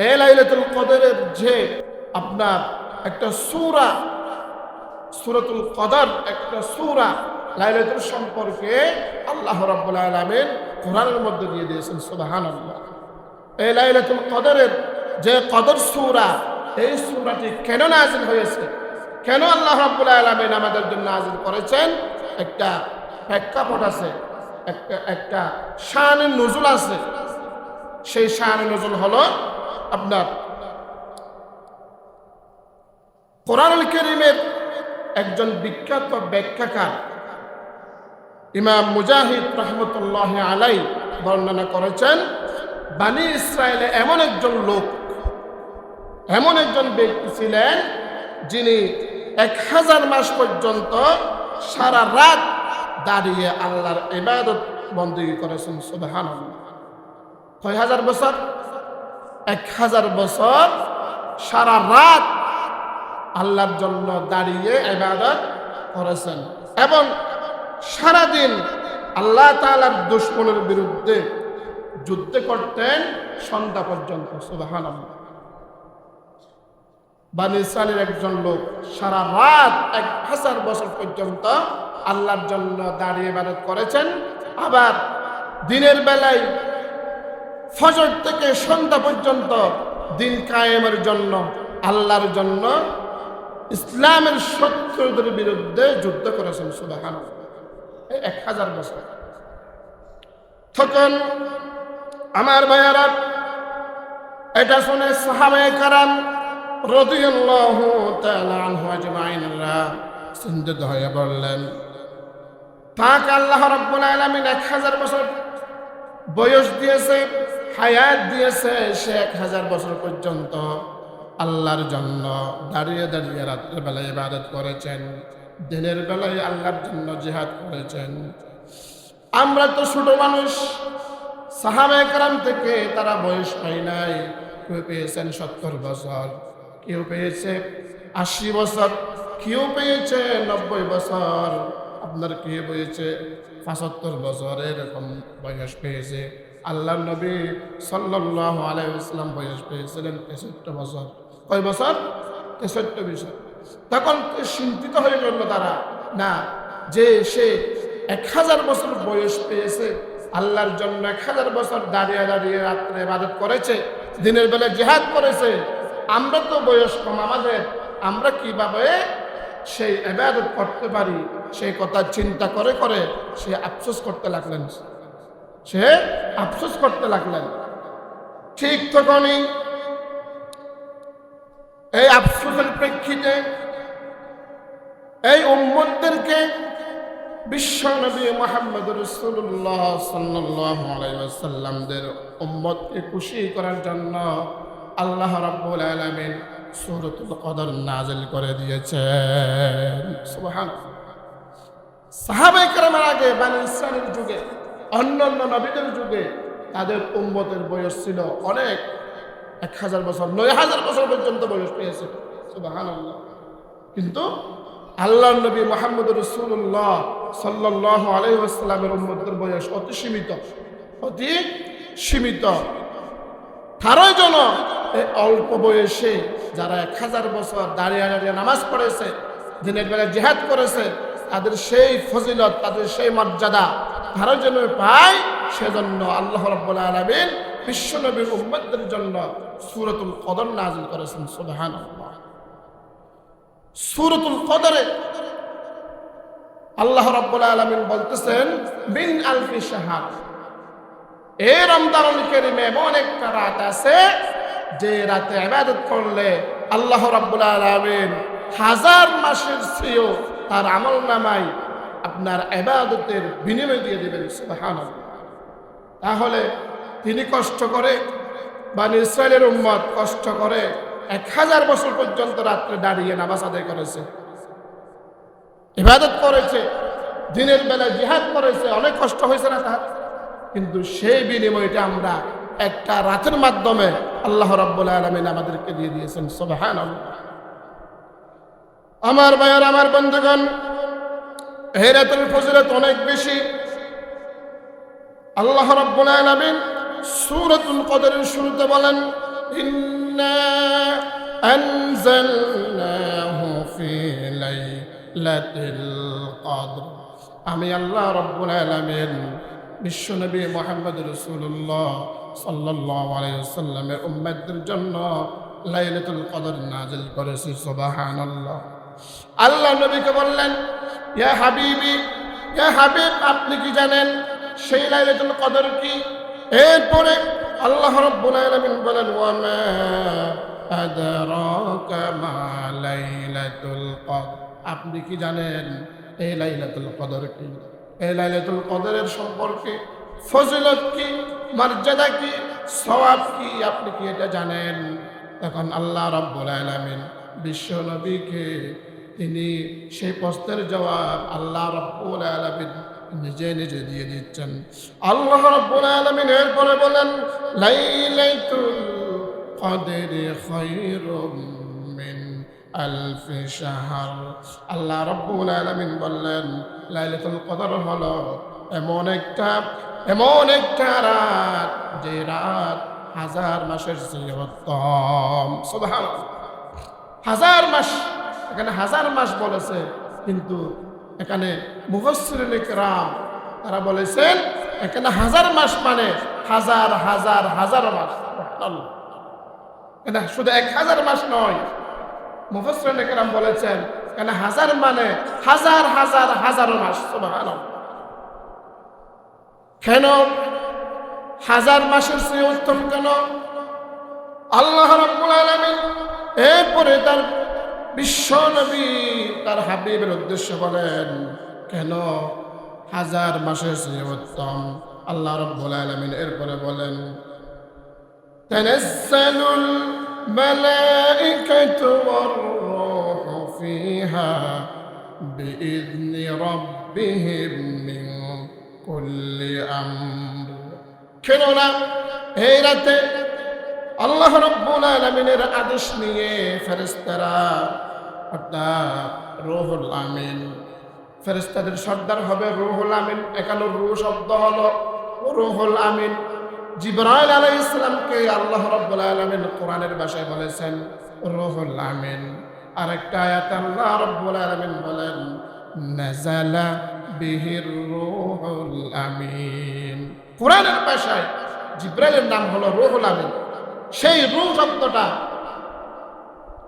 এই লাইলাতুল কদরের যে আপনার একটা সূরা, সূরাতুল কদর একটা সূরা লাইলাতুল সম্পর্কে আল্লাহ রাব্বুল আলামিন কোরআনের মধ্যে দিয়ে দিয়েছেন। সুবহানাল্লাহ। এই লাইলাতুল কদরের যে কদর সূরা, এই সূরাটি কেন নাযিল হয়েছে, কেন আল্লাহ রাব্বুল আলামিন আমাদের জন্য নাযিল করেছেন, একটা প্রেক্ষাপট আছে, একটা শান নুজুল আছে। সেই শান নুজুল হলো আপনার কোরআনুল কারীমের একজন বিখ্যাত ব্যাখ্যাকার ইমাম মুজাহিদ রাহমাতুল্লাহি আলাইহি বর্ণনা করেছেন, বনি ইসরায়েলে এমন একজন লোক, এমন একজন ব্যক্তি ছিলেন যিনি 1000 মাস পর্যন্ত সারা রাত দাঁড়িয়ে আল্লাহর ইবাদত বندگی করেছেন। সুবহানাল্লাহ। কয় হাজার বছর? 1000 বছর সারা রাত আল্লাহর জন্য দাঁড়িয়ে ইবাদত করেছেন এবং সারা দিন আল্লাহ তাআলার দুশমনের বিরুদ্ধে যুদ্ধ করতেন সন্ধ্যা পর্যন্ত। সুবহানাল্লাহ। বনি ইসরাইলের একজন লোক সারা রাত 1000 বছর পর্যন্ত আল্লাহর জন্য দাঁড়িয়ে ইবাদত করেছেন, আবার দিনের বেলায় ফজর থেকে সন্ধ্যা পর্যন্ত দিন কায়েমের জন্য, আল্লাহর জন্য, ইসলামের শত্রুদের বিরুদ্ধে যুদ্ধ করেছেন। সুবহানাল্লাহ। 1000 বছর। তখন আমার ভাইয়ারা এটা শুনে সাহাবায়ে কেরাম রাদিয়াল্লাহু তাআলা আনহু আজমাইনরা চিন্তিত হয়ে বললেন, পাক আল্লাহ রাব্বুল আলামিন 1000 বছর বয়স দিয়েছে, হায়াত দিয়েছে, সে 1000 বছর পর্যন্ত আল্লাহর জন্য দাঁড়িয়ে দাঁড়িয়ে রাতের বেলায় ইবাদত করেছেন, দিনের বেলায় আল্লাহর জন্য জিহাদ করেছেন। আমরা তো ছোট মানুষ, সাহাবায়ে কেরাম থেকে তারা বয়স পায় নাই, কেউ পেয়েছেন 70 বছর, কেউ পেয়েছে 80 বছর, কেউ পেয়েছে 90 বছর, আপনার কেউ পেয়েছে 75 বছর, এরকম বয়স পেয়েছে। আল্লাহর নবী সাল্লাল্লাহু আলাইহি ওয়াসাল্লাম বয়স পেয়েছিলেন 63 বছর। কয় বছর? 63 বছর। তখন চিন্তিত হয়ে গেল তারা, না, যে সে 1000 বছর বয়স পেয়েছে, আল্লাহর জন্য 1000 বছর দাঁড়িয়ে দাঁড়িয়ে রাত্রে ইবাদত করেছে, দিনের বেলা জিহাদ করেছে, আমরা তো বয়স কম আমাদের, আমরা কিভাবে সেই ইবাদত করতে পারি? সেই কথা চিন্তা করে করে সে আফসোস করতে লাগলেন, সে আফসোস করতে লাগলেন। ঠিক তখনই এই আফসোসের প্রেক্ষিতে এই উম্মতদেরকে বিশ্বনবী মুহাম্মদ রাসূলুল্লাহ সাল্লাল্লাহু আলাইহি ওয়াসাল্লামদের উম্মতকে খুশি করার জন্য আল্লাহ রাব্বুল আলামিন সূরাতুল কদর নাযিল করে দিয়েছেন। সুবহানাল্লাহ। সাহাবায়ে কেরামের আগে বনি ইসরাইলের যুগে, অন্যান্য নবীদের যুগে তাদের উম্মতের বয়স ছিল অনেক, 1000 বছর, 9000 বছর পর্যন্ত বয়স পেয়েছে। সুবহানাল্লাহ। কিন্তু আল্লাহর নবী মুহাম্মদ রাসূলুল্লাহ সাল্লাল্লাহু আলাইহি ওয়াসাল্লামের উম্মতের বয়স অতি সীমিত, অতি সীমিত। তারই জন্য এই অল্প বয়সে যারা 1000 বছর দাঁড়িয়ে দাঁড়িয়ে নামাজ পড়েছে, দিনের বেলা জিহাদ করেছে, তাদের সেই ফজিলত, তাদের সেই মর্যাদা তারা যেন পায়, সেজন্য আল্লাহ রাব্বুল আলামিন বিশ্বনবীর উম্মতদের জন্য সূরাতুল কদর নাযিল করেছেন। সুবহানাল্লাহ। সূরাতুল কদরে আল্লাহ রাব্বুল আলামিন বলতেছেন, মিন আলফি শাহর, এই রমজানুল কারীমে এমন একটা রাত আছে যে রাতে ইবাদত করলে আল্লাহ রাব্বুল আলামিন 1000 মাসের চেয়েও তার আমলনামায় আপনার ইবাদতের বিনিময় দিয়ে দিবেন। সুবহানাল্লাহ। তাহলে তিনি কষ্ট করে, বনি ইসরাইলের উম্মত কষ্ট করে 1000 বছর পর্যন্ত রাত্রে দাঁড়িয়ে নামাজ আদায় করেছে, ইবাদত করেছে, দিনের বেলা জিহাদ করেছে, অনেক কষ্ট হয়েছে না তার? কিন্তু সেই বিনিময়টা আমরা একটা রাতের মাধ্যমে আল্লাহ রাব্বুল আলামিন আমাদেরকে দিয়ে দিয়েছেন। সুবহানাল্লাহ। আমার ভাইয়ের, আমার বন্ধুগণ, এই রাতের ফজিলত অনেক বেশি। আল্লাহ রাব্বুল আলামিন সূরাতুল কদরের শুরুতে বলেন, ইন্না আনজালনাহু ফি লাইলাতিল কদর। আমি আল্লাহ রাব্বুল আলামিন বিশ্বনবী মুহাম্মদ রাসূলুল্লাহ সাল্লাল্লাহু আলাইহি ওয়াসাল্লামের উম্মতদের জন্য লাইলাতুল কদর নাযিল করেছি। সুবহানাল্লাহ। আল্লাহ নবীকে বললেন, ইয়া হাবিবি, ইয়া হাবিব, আপনি কি জানেন সেই লাইলাতুল কদর কি? এরপরে আল্লাহ রাব্বুল আলামিন বলেন, ওয়া মা আদরাকা মা লাইলাতুল কদর। আপনি কি জানেন এই লাইলাতুল কদর কি? এই লাইলাতুল কদরের সম্পর্কে ফজিলত কি, মর্যাদা কি, সওয়াব কি, আপনি কি এটা জানেন? তখন আল্লাহ রাব্বুল আলামিন বিশ্ব নবীকে তিনি সেই প্রশ্নের জবাব আল্লাহ রাব্বুল আলামিন নিজে নিজে দিয়ে দিচ্ছেন। আল্লাহ রাব্বুল আলামিন এরপরে বলেন, লাইলাতুল কদরি খায়রুম মিন আলফি শাহর। আল্লাহ রাব্বুল আলামিন বললেন, লাইলাতুল কদর হলো এমন একটা রাত, যে রাত হাজার মাসের চেয়ে উত্তম। সুবহানাল্লাহ। হাজার মাস, এখানে হাজার মাস বলেছে, কিন্তু এখানে মুফাসসিরিনে কেরাম তারা বলেছেন এখানে হাজার মাস মানে হাজার হাজার হাজার মাস। সুবহানাল্লাহ। এটা শুধু 1000 মাস নয়, মুফাসসিরিনে কেরাম বলেছেন এখানে হাজার মানে হাজার হাজার হাজার মাস। সুবহানাল্লাহ। কেন হাজার মাসের চেয়ে উত্তম কেন? আল্লাহ রাব্বুল আলামিন এরপরে তার বিশ্ব নবী তার হাবিবের উদ্দেশ্যে বলেন, কেন হাজার মাসের চেয়ে উত্তম? আল্লাহ রাব্বুল আলামিন এরপরে বলেন, তানাজ্জালুল মালাইকাতু ওয়ার রূহু ফিহা বিইذনি রাব্বিহিম মিন কুল্লি আমর। কেননা এই রাতে আল্লাহ রাব্বুল আলামিনের আদেশ নিয়ে ফেরেশতারা, অর্থাৎ রূহুল আমিন, ফেরেশতাদের সর্দার হবে রূহুল আমিন। এখানে রূহ শব্দ হলো রূহুল আমিন। জিবরাইল আলাইহিস সালামকে আল্লাহ রাব্বুল আলামিন কোরআনের ভাষায় বলেছেন রূহুল আমিন। আরেকটা আয়াতে আল্লাহ রাব্বুল আলামিন বলেন, নাযালা বিহির রূহুল আমিন। কোরআনের ভাষায় জিবরাইলের নাম হলো রূহুল আমিন। সেই রূহ শব্দটা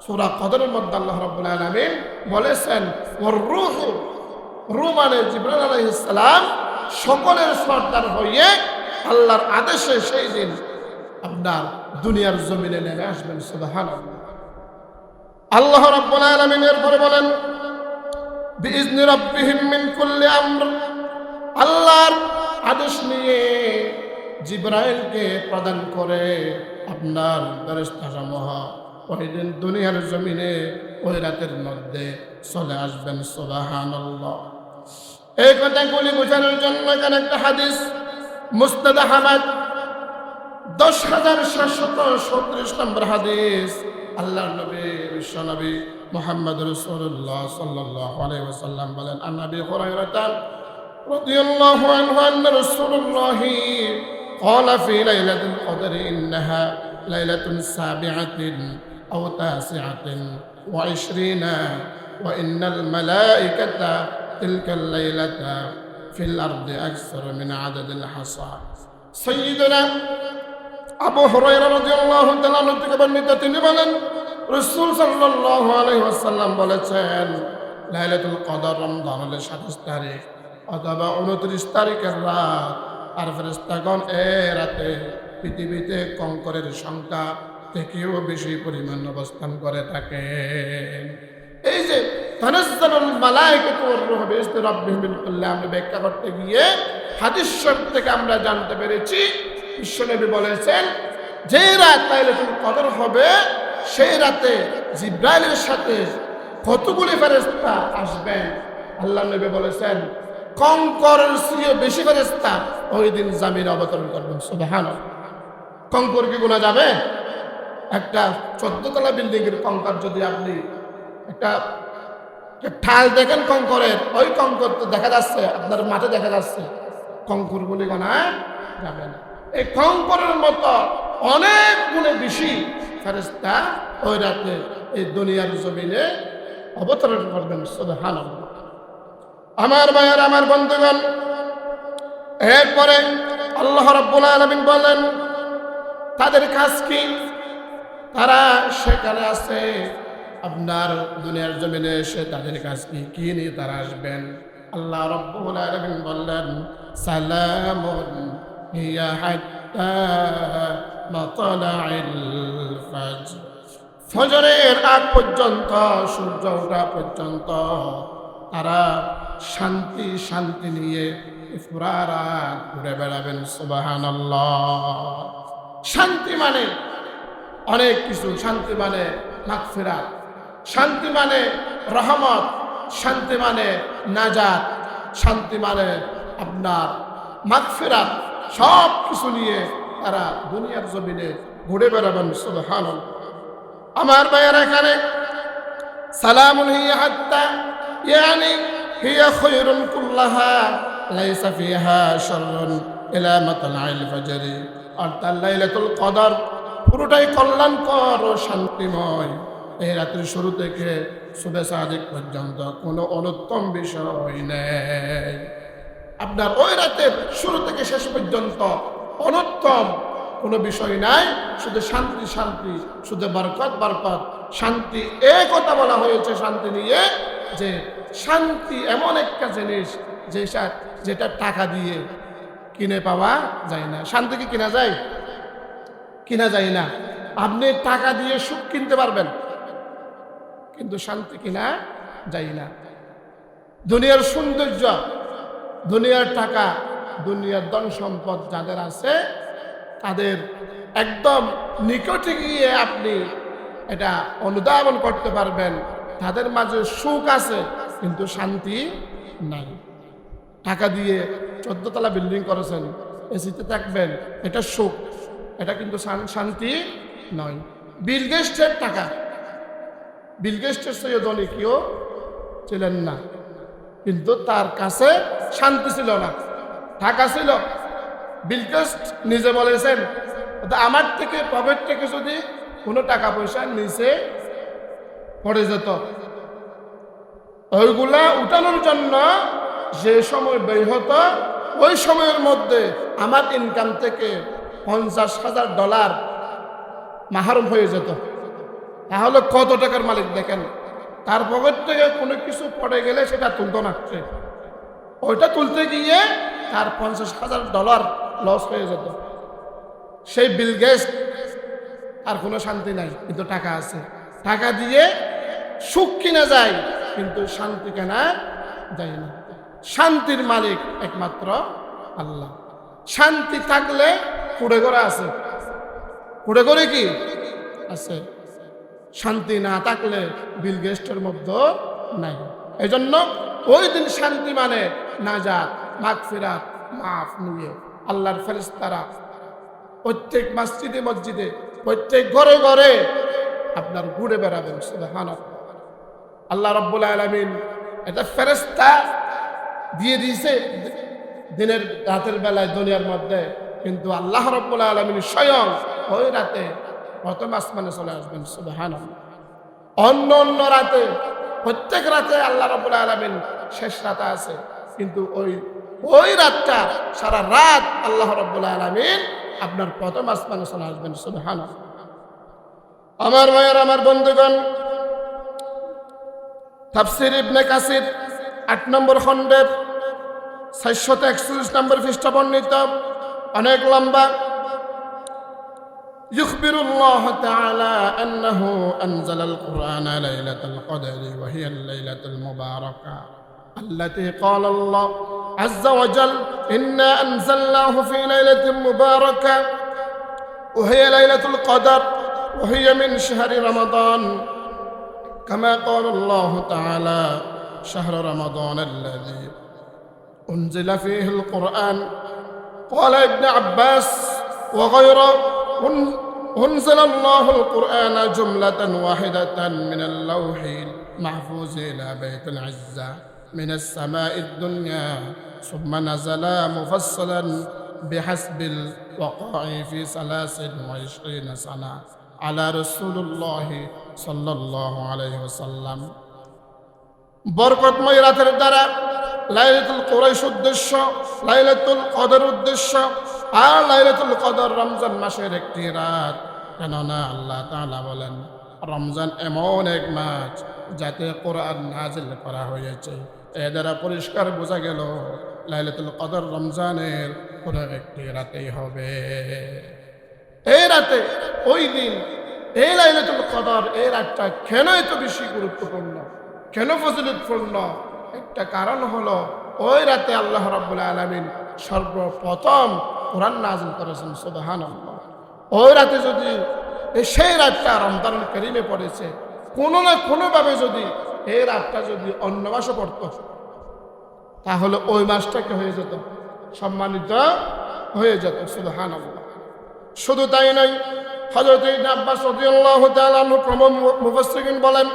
সূরা কদরের মধ্যে আল্লাহ রাব্বুল আলামিন বলেছেন ওয়ার রূহ। রূহ মানে জিবরাইল আলাইহিস সালাম সকলের সর্দার হয়ে আল্লাহর আদেশে সেই দিন আপনার দুনিয়ার জমিনে নেমে আসবেন। সুবহানাল্লাহ। আল্লাহ রাব্বুল আলামিন এরপরে বলেন, বিইذনি রাব্বিহিম মিন কুল্লি আমর। আল্লাহর আদেশ নিয়ে জিবরাইলকে প্রদান করে আপনার ফেরেশতাসমূহ ওই দিন দুনিয়ার জমিনে ওই রাতের মধ্যে চলে আসবেন। সুবহানাল্লাহ। এই কথাগুলি বোঝানোর জন্য এখানে একটা হাদিস মুসনাদ আহমদ 10,737 নম্বর হাদিস। আল্লাহর নবী বিশ্বনবী মুহাম্মদ রাসূলুল্লাহ সাল্লাল্লাহু আলাইহি ওয়াসাল্লাম বলেন, আন আবি হুরায়রা রাদিয়াল্লাহু আনহু আন্না রাসূলুল্লাহ قال في ليلة القدر إنها ليلة سابعة أو تاسعة وعشرين وإن الملائكة تلك الليلة في الأرض أكثر من عدد الحصى। سيدنا আবু হুরায়রা রাদিয়াল্লাহু তাআলা থেকে বর্ণিত, তিনি বলেন রাসূল সাল্লাল্লাহু আলাইহি ওয়াসাল্লাম বলেছেন, লাইলাতুল কদর রমজানের 27 তারিখ অথবা 29 তারিখের রাত। আর ফেরেশতাগণ এ রাতে পৃথিবীতে কঙ্করের সংখ্যা থেকেও বেশি পরিমাণ অবস্থান করে থাকেন। এই যে তানাজ্জালুল মালাইকাতু ওয়ার রূহু বিইذনি রাব্বিহিম মিন কুল্লি আমর ব্যাখ্যা করতে গিয়ে হাদিস শরীফ থেকে আমরা জানতে পেরেছি বিশ্বনবী বলেছেন যে রাত লাইলাতুল কদর হবে সেই রাতে জিবরাইলের সাথে কতগুলি ফেরেশতা আসবেন। আল্লাহ নবী বলেছেন কঙ্করের চেয়ে বেশি ফেরেশতা ওই দিন জমিনে অবতরণ করবেন। সুবহানাল্লাহ। কঙ্কর কি গোনা যাবে? একটা 14 তলা বিল্ডিং এর কঙ্কর যদি আপনি একটা ঠাল দেখেন কঙ্করের, ওই কঙ্কর তো দেখা যাচ্ছে, আপনার মাঠে দেখা যাচ্ছে, কঙ্করগুলি গোনা যাবে না। এই কঙ্করের মতো অনেক গুণে বেশি ফেরেশতা ওই রাতে এই দুনিয়ার জমিনে অবতরণ করবেন। সুবহানাল্লাহ। আমার ভাইয়ের, আমার বন্ধুগণ, এরপরে আল্লাহ রাব্বুল আলামিন বলেন তাদের কাজ কি? তারা সেখানে আছে আপনার দুনিয়ার জমিনে এসে তাদের কাজ কি নিয়ে তারা আসবেন? আল্লাহ রাব্বুল আলামিন বললেন সালামুন হিয়া হাত্তা মাতলাইল ফাজর। ফজরের আগ পর্যন্ত, সূর্য ওঠা পর্যন্ত তারা শান্তি শান্তি নিয়ে পুরা রাত ঘুরে বেড়াবেন। সুবহানাল্লাহ। শান্তি মানে অনেক কিছু। শান্তি মানে মাগফিরাত, শান্তি মানে রহমত, শান্তি মানে নাজাত, শান্তি মানে আপনার মাগফিরাত। সব কিছু নিয়ে তারা দুনিয়ার জমিনে ঘুরে বেড়াবেন। সুবহানাল্লাহ। আমার ভাইয়েরা, এখানে সালামুন হিয়া হাত্তা ইয়ানি হিয়া খায়রুন কুল্লাহা লাইসা ফিহা শাররুন ইলা মাতলাইল ফজর। অর্থাৎ লাইলাতুল কদর পুরোটাই কল্যাণকর ও শান্তিময়। এই রাত্রির শুরু থেকে সুবে সাদিক পর্যন্ত কোনো অনুত্তম বিষয় নেই। আপনার ওই রাতের শুরু থেকে শেষ পর্যন্ত অনুত্তম কোনো বিষয় নাই, শুধু শান্তি শান্তি, শুধু বরকত বরকত। শান্তি এই কথা বলা হয়েছে শান্তি নিয়ে, যে শান্তি এমন একটা জিনিস যেটা টাকা দিয়ে কিনে পাওয়া যায় না। শান্তি কি কিনা যায়? কিনা যায় না। আপনি টাকা দিয়ে সুখ কিনতে পারবেন, কিন্তু শান্তি কিনা যায় না। দুনিয়ার সৌন্দর্য, দুনিয়ার টাকা, দুনিয়ার ধন সম্পদ যাদের আছে তাদের একদম নিকটে গিয়ে আপনি এটা অনুধাবন করতে পারবেন। তাদের মাঝে সুখ আছে কিন্তু শান্তি নাই। টাকা দিয়ে 14 তলা বিল্ডিং করেছেন, এসিতে থাকবেন, এটা সুখ, এটা কিন্তু শান্তি নয়। বিল গেটসের টাকা, বিল গেটসের চেয়ে ধনী কেউ ছিলেন না, কিন্তু তার কাছে শান্তি ছিল না, টাকা ছিল। বিল গেটস নিজে বলেছেন আমার থেকে পকেট থেকে যদি কোনো টাকা পয়সা নিচে পড়ে যেত, ওইগুলা উঠানোর জন্য যে সময় ব্যয় হতো, ওই সময়ের মধ্যে আমার ইনকাম থেকে $50,000 মাহরুম হয়ে যেত। তাহলে কত টাকার মালিক দেখেন। তার পকেট থেকে কোনো কিছু পড়ে গেলে সেটা তুলতো না, ওইটা তুলতে গিয়ে তার $50,000 লস হয়ে যেত। সেই বিল গেটস আর কোনো শান্তি নাই, কিন্তু টাকা আছে। টাকা দিয়ে সুখ কিনা যায় কিন্তু শান্তি কেনা যায় না। শান্তির মালিক একমাত্র আল্লাহ। শান্তি থাকলে কুড়ে ঘরে আছে, কুড়ে ঘরে কি আছে। শান্তি না থাকলে বিল গেটসের মধ্যে নাই। এই জন্য ওই দিন শান্তি মানে নাজাত, মাগফিরাত, মাফ নিয়ে আল্লাহর ফেরেশতারা প্রত্যেক মসজিদে মসজিদে, প্রত্যেক ঘরে ঘরে আপনার ঘুরে বেড়াবেন। সুবহানাল্লাহ। আল্লাহ রাব্বুল আলামিন এটা ফেরেশতা দিয়ে দিয়েছে দিনের রাতের বেলায় দুনিয়ার মধ্যে, কিন্তু আল্লাহ রাব্বুল আলামিন স্বয়ং ওই রাতে প্রথম আসমানে চলে আসবেন। সুবহানাল্লাহ। অন্য অন্য রাতে, প্রত্যেক রাতে আল্লাহ রাব্বুল আলামিন শেষ রাতে আছে, কিন্তু ওই রাতটা সারা রাত আল্লাহ রাব্বুল আলামিন আপনার প্রথম আসমানে চলে আসবেন। সুবহানাল্লাহ। আমার ভাইয়ের, আমার বন্ধুগণ, তাফসীর ইবনে কাসির 8 নম্বর খণ্ডের 441 নম্বর পৃষ্ঠা বর্ণিত, অনেক লম্বা। يخبر الله تعالى أنه أنزل القرآن ليلة القدر وهي الليلة المباركة التي قال الله عز وجل إنا أنزلناه في ليلة مباركة وهي ليلة القدر وهي من شهر رمضان كما قال الله تعالى شهر رمضان الذي أنزل فيه القرآن. قال ابن عباس وغيره أنزل الله القرآن جملة واحدة من اللوح المحفوظ إلى بيت العزة من السماء الدنيا ثم نزل مفصلا বিহাসবিল ওয়াকাই ফি 23 সানা আলা রাসূলুল্লাহ সাল্লাল্লাহু আলাইহি ওয়াসাল্লাম। বরকতময় রাতের দ্বারা লাইলাতুল কুরাইশ উদ্দেশ্য, লাইলাতুল কদর উদ্দেশ্য, আর লাইলাতুল কদর রমজান মাসের একটি রাত। কেননা আল্লাহ তাআলা বলেন রমজান এমন এক মাস যাতে কোরআন নাজিল করা হয়েছে। এ দ্বারা পরিষ্কার বোঝা গেল লাইলাতুল কদর রমজানের কোনো একটি রাতেই হবে। এই রাতে, ওই দিন, এই লাইলাতুল কদর, এই রাতটা কেন এত বেশি গুরুত্বপূর্ণ, কেন ফজিলতপূর্ণ? একটা কারণ হলো ওই রাতে আল্লাহ রাব্বুল আলামিন সর্বপ্রথম কোরআন নাযিল করেছেন। সুবহানাল্লাহ। ওই রাতে যদি সেই রাতটা রমজানুল কারীমে পড়েছে, কোনো না কোনোভাবে যদি এই রাতটা যদি অন্য মাসে পড়ত, তাহলে ওই মাসটাকে হয়ে যেত সম্মানিত, হয়ে যেত। সুবহানাল্লাহ। শুধু তাই নয়, হযরত ইবনে আব্বাস রাদিয়াল্লাহু তাআলা আনহু প্রমুখ মুফাসসিরিন বলেন,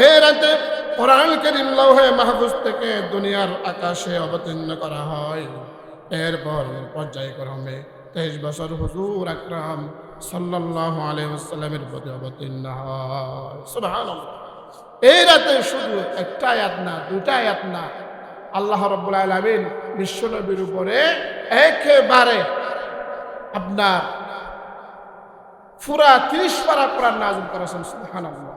এই রাতে কোরআনুল কারীম লৌহে মাহফুজ থেকে দুনিয়ার আকাশে অবতীর্ণ করা হয়। এরপর পর্যায়ক্রমে 23 বছর হুজুর আকরাম সাল্লাল্লাহু আলাইহি ওয়াসাল্লামের প্রতি অবতীর্ণ হয়। সুবহানাল্লাহ। এই রাতে শুধু একটা আয়াত না, দুটা আয়াত না, আল্লাহ রাব্বুল আলামিন বিশ্বনবীর উপরে একেবারে আপনার পুরা 30 পারা কোরআন নাযিল করেছেন। সুবহানাল্লাহ।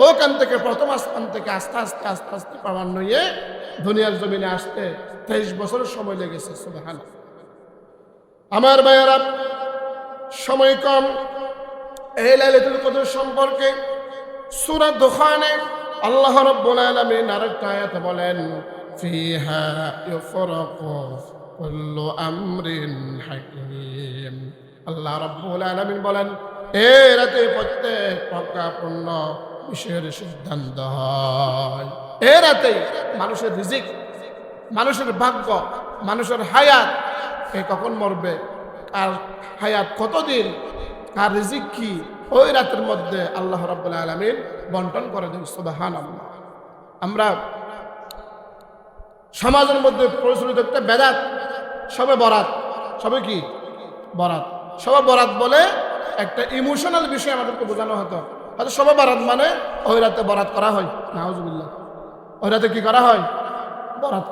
ওখান থেকে প্রথম আসমান থেকে আস্তে আস্তে আস্তে আস্তে প্রমাণ নিয়ে দুনিয়ার জমিনে আসতে 23 বছরের সময় লেগেছে। সুবহানাল্লাহ। আমার ভাইয়েরা, সময় কম। এই লাইলাতুল কদর সম্পর্কে সূরা দুখানে আল্লাহ রাব্বুল আলামিন আরেকটা আয়াতে বলেন, ফিহা ইউফরাকু কুল্লু আমরিন হাকীম। আল্লাহ রাব্বুল আলামিন বলেন, এই রাতে প্রত্যেক প্রজ্ঞাপূর্ণ বিষয়ের সিদ্ধান্ত হয়। এই রাতে মানুষের রিজিক, মানুষের ভাগ্য, মানুষের হায়াত, কে কখন মরবে, কার হায়াত কতদিন, কার রিজিক কি, ওই রাতের মধ্যে আল্লাহ রাব্বুল আলামিন বন্টন করে দেন। সুবহানাল্লাহ। আমরা সমাজের মধ্যে প্রচলিত একটা বেদাত, সবে বরাত, সবে কি বরাত, সবে বরাত বলে একটা ইমোশনাল বিষয় আমাদেরকে বোঝানো হতো। হয়তো সবে বরাত মানে ওই রাতে বরাত করা হয়, নাউজুবিল্লাহ, ওই রাতে কি করা হয়, বরাত।